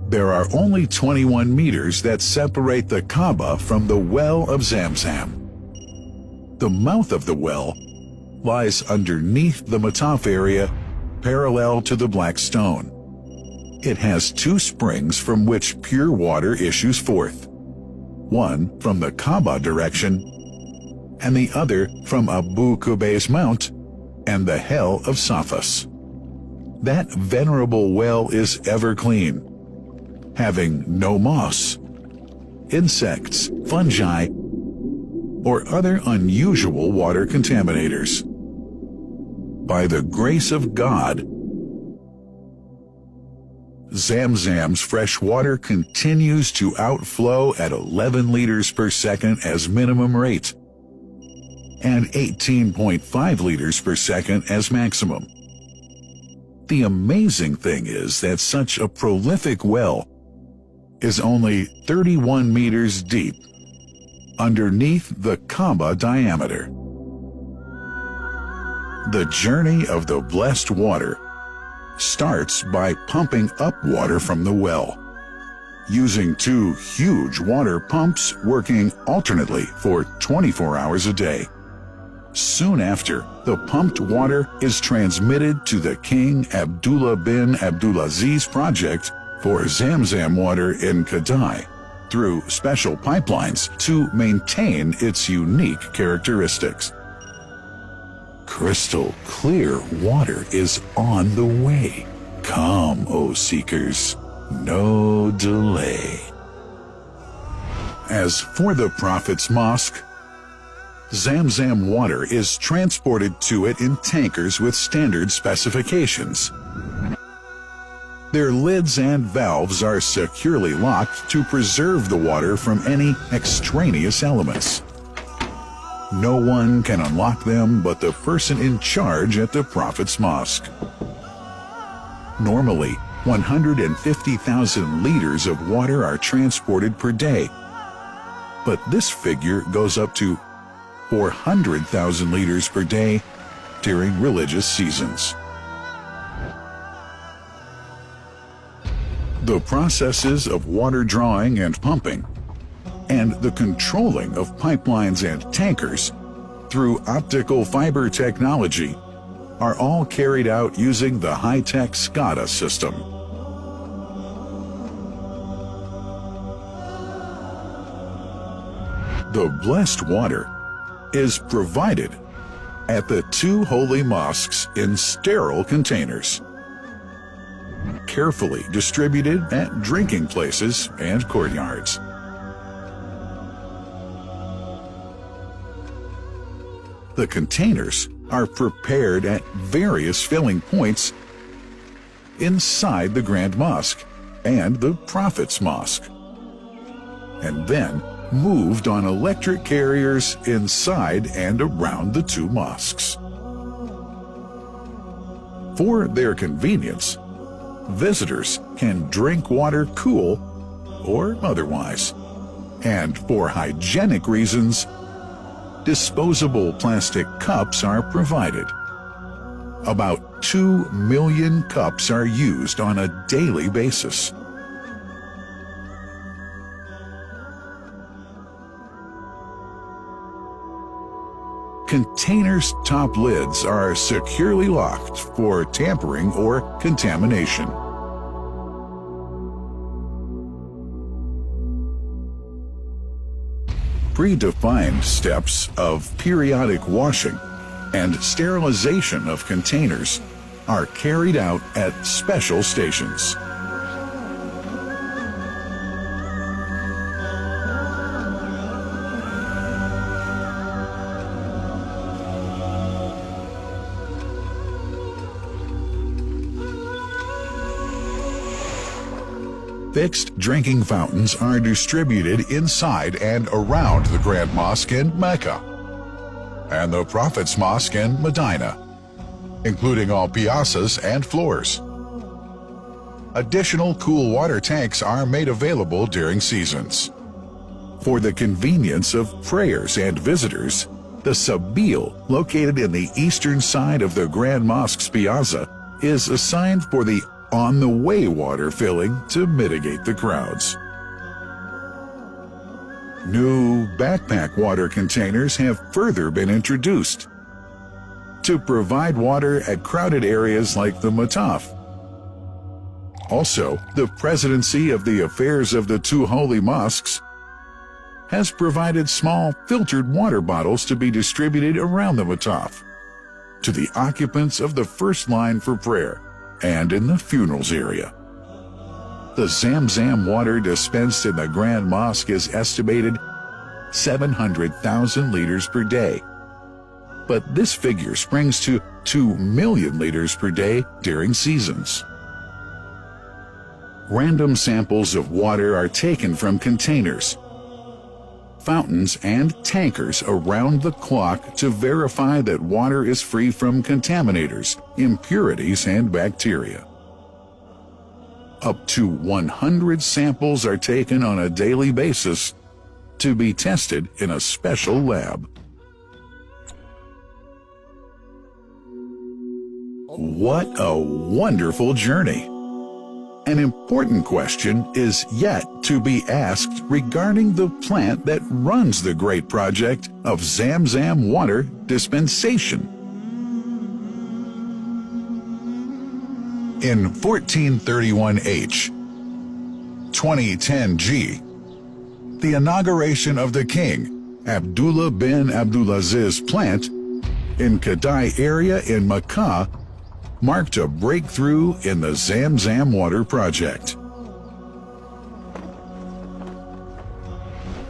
There are only 21 meters that separate the Kaaba from the well of Zamzam. The mouth of the well lies underneath the Mataf area, parallel to the Black Stone. It has two springs from which pure water issues forth, one from the Kaaba direction and the other from Abu Qubay's Mount and the Hell of Safas. That venerable well is ever clean, having no moss, insects, fungi, or other unusual water contaminators. By the grace of God, Zamzam's fresh water continues to outflow at 11 liters per second as minimum rate and 18.5 liters per second as maximum. The amazing thing is that such a prolific well is only 31 meters deep underneath the Kaaba diameter. The journey of the blessed water starts by pumping up water from the well, using two huge water pumps working alternately for 24 hours a day. Soon after, the pumped water is transmitted to the King Abdullah bin Abdulaziz project for Zamzam water in Kadai through special pipelines to maintain its unique characteristics. Crystal clear water is on the way. Come, O seekers, no delay. As for the Prophet's Mosque, Zamzam water is transported to it in tankers with standard specifications. Their lids and valves are securely locked to preserve the water from any extraneous elements. No one can unlock them but the person in charge at the Prophet's Mosque. Normally, 150,000 liters of water are transported per day, but this figure goes up to 400,000 liters per day during religious seasons. The processes of water drawing and pumping, and the controlling of pipelines and tankers through optical fiber technology are all carried out using the high-tech SCADA system. The blessed water is provided at the two holy mosques in sterile containers, carefully distributed at drinking places and courtyards. The containers are prepared at various filling points inside the Grand Mosque and the Prophet's Mosque, and then moved on electric carriers inside and around the two mosques. For their convenience, visitors can drink water cool or otherwise, and for hygienic reasons, disposable plastic cups are provided. About 2 million cups are used on a daily basis. Containers' top lids are securely locked for tampering or contamination. Predefined steps of periodic washing and sterilization of containers are carried out at special stations. Fixed drinking fountains are distributed inside and around the Grand Mosque in Mecca and the Prophet's Mosque in Medina, including all piazzas and floors. Additional cool water tanks are made available during seasons. For the convenience of prayers and visitors, the Sabil, located in the eastern side of the Grand Mosque's piazza, is assigned for the on-the-way water filling to mitigate the crowds. New backpack water containers have further been introduced to provide water at crowded areas like the Mataf. Also, the Presidency of the Affairs of the Two Holy Mosques has provided small filtered water bottles to be distributed around the Mataf to the occupants of the first line for prayer and in the funerals area. The Zamzam water dispensed in the Grand Mosque is estimated 700,000 liters per day, but this figure springs to 2 million liters per day during seasons. Random samples of water are taken from containers, fountains, and tankers around the clock to verify that water is free from contaminators, impurities, and bacteria. Up to 100 samples are taken on a daily basis to be tested in a special lab. What a wonderful journey! An important question is yet to be asked regarding the plant that runs the great project of Zamzam water dispensation. In 1431H, 2010G, the inauguration of the King Abdullah bin Abdulaziz plant in Kadai area in Makkah marked a breakthrough in the Zamzam water project.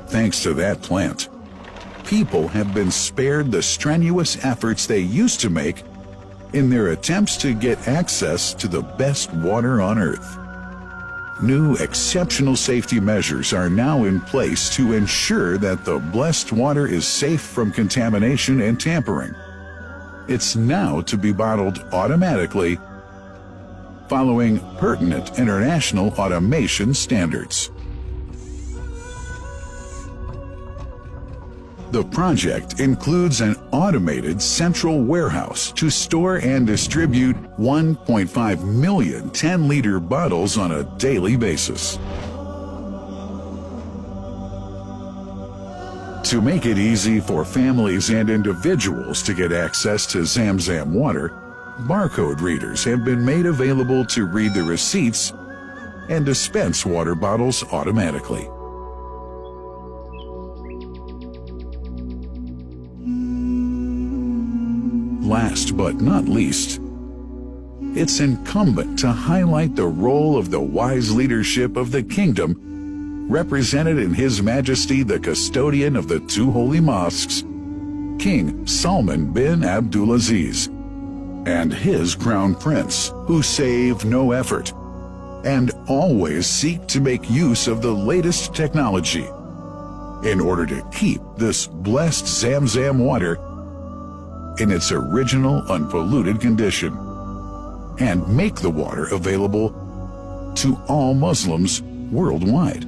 Thanks to that plant, people have been spared the strenuous efforts they used to make in their attempts to get access to the best water on earth. New exceptional safety measures are now in place to ensure that the blessed water is safe from contamination and tampering. It's now to be bottled automatically following pertinent international automation standards. The project includes an automated central warehouse to store and distribute 1.5 million 10-liter bottles on a daily basis. To make it easy for families and individuals to get access to Zamzam water, barcode readers have been made available to read the receipts and dispense water bottles automatically. Last but not least, it's incumbent to highlight the role of the wise leadership of the kingdom represented in His Majesty the Custodian of the Two Holy Mosques, King Salman bin Abdulaziz, and his Crown Prince, who save no effort and always seek to make use of the latest technology in order to keep this blessed Zamzam water in its original unpolluted condition and make the water available to all Muslims worldwide.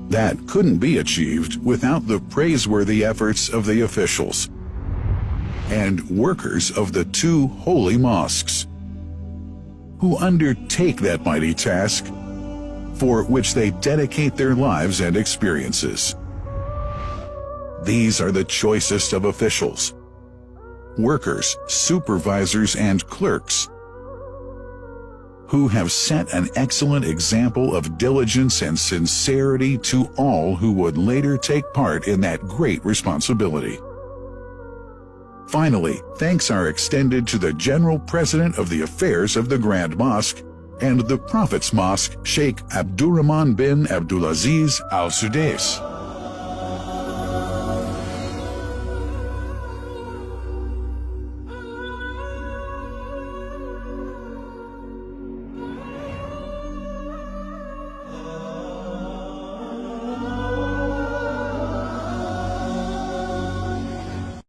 That couldn't be achieved without the praiseworthy efforts of the officials and workers of the two holy mosques, who undertake that mighty task for which they dedicate their lives and experiences. These are the choicest of officials, workers, supervisors, and clerks, who have set an excellent example of diligence and sincerity to all who would later take part in that great responsibility. Finally, thanks are extended to the General President of the Affairs of the Grand Mosque and the Prophet's Mosque, Sheikh Abdurrahman bin Abdulaziz Al Sudais,